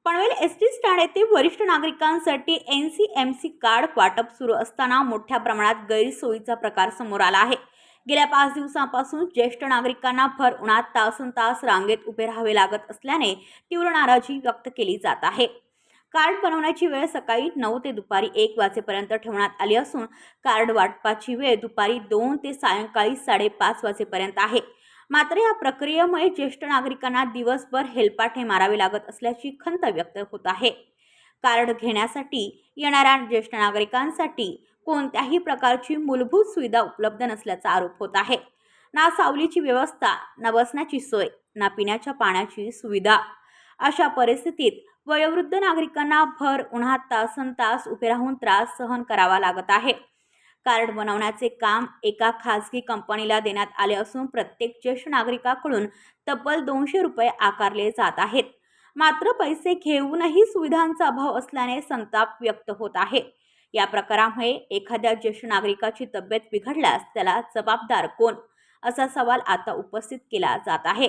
Panvel ST stand येथे वरिष्ठ नागरिकांसाठी एनसीएमसी कार्ड वाटप सुरू असताना मोठ्या प्रमाणात गैरसोयीचा प्रकार समोर आला आहे। गेल्या 5 दिवसांपासून ज्येष्ठ नागरिकांना भर उन्हात तासनतास रांगेत उभे राहावे लागत असल्याने तीव्र नाराजी व्यक्त केली जात आहे। कार्ड बनवण्याची वेळ सकाळी 9 ते दुपारी 1 वाजेपर्यंत ठेवण्यात आली असून कार्ड वाटपाची वेळ दुपारी 2 ते सायंकाळी 5:30 वाजेपर्यंत आहे। मात्र या प्रक्रियेमुळे ज्येष्ठ नागरिकांना दिवसभर हेलपाटे मारावे लागत असल्याची खंत व्यक्त होत आहे। कार्ड घेण्यासाठी येणाऱ्या ज्येष्ठ नागरिकांसाठी कोणत्याही प्रकारची मूलभूत सुविधा उपलब्ध नसल्याचा आरोप होत आहे। ना सावलीची व्यवस्था, ना बसण्याची सोय, ना पिण्याच्या पाण्याची सुविधा। अशा परिस्थितीत वयोवृद्ध नागरिकांना भर उन्हात तासनतास उभे राहून त्रास सहन करावा लागत आहे। कार्ड बनवण्याचे काम एका खासगी कंपनीला देण्यात आले असून प्रत्येक ज्येष्ठ नागरिकाकडून तब्बल 200 रुपये आकारले जात आहेत। मात्र पैसे घेऊनही सुविधांचा अभाव असल्याने संताप व्यक्त होत आहे। या प्रकारामुळे एखाद्या ज्येष्ठ नागरिकाची तब्येत बिघडल्यास त्याला जबाबदार कोण, असा सवाल आता उपस्थित केला जात आहे।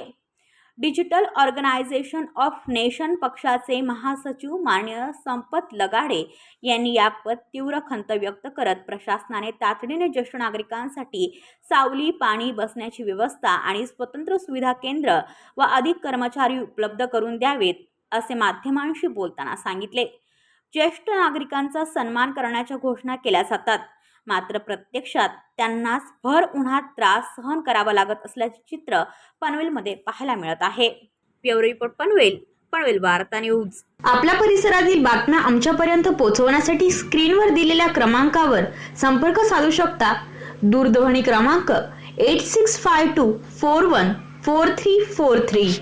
डिजिटल ऑर्गनायझेशन ऑफ नेशन पक्षाचे महासचिव माननीय संपत लगाडे यांनी याबाबत तीव्र खंत व्यक्त करत प्रशासनाने तातडीने ज्येष्ठ नागरिकांसाठी सावली, पाणी, बसण्याची व्यवस्था आणि स्वतंत्र सुविधा केंद्र व अधिक कर्मचारी उपलब्ध करून द्यावेत, असे माध्यमांशी बोलताना सांगितले। ज्येष्ठ नागरिकांचा सन्मान करण्याच्या घोषणा केल्या जातात, मात्र प्रत्यक्षात त्यांनाच भर उन्हात त्रास सहन करावा लागत असल्याचे चित्र पनवेलमध्ये पाहायला मिळत आहे। ब्युरो रिपोर्ट पनवेल वार्ता न्यूज। आपल्या परिसरातील बातम्या आमच्यापर्यंत पोहोचवण्यासाठी स्क्रीनवर दिलेल्या क्रमांकावर संपर्क साधू शकता। दूरध्वनी क्रमांक 8652414343।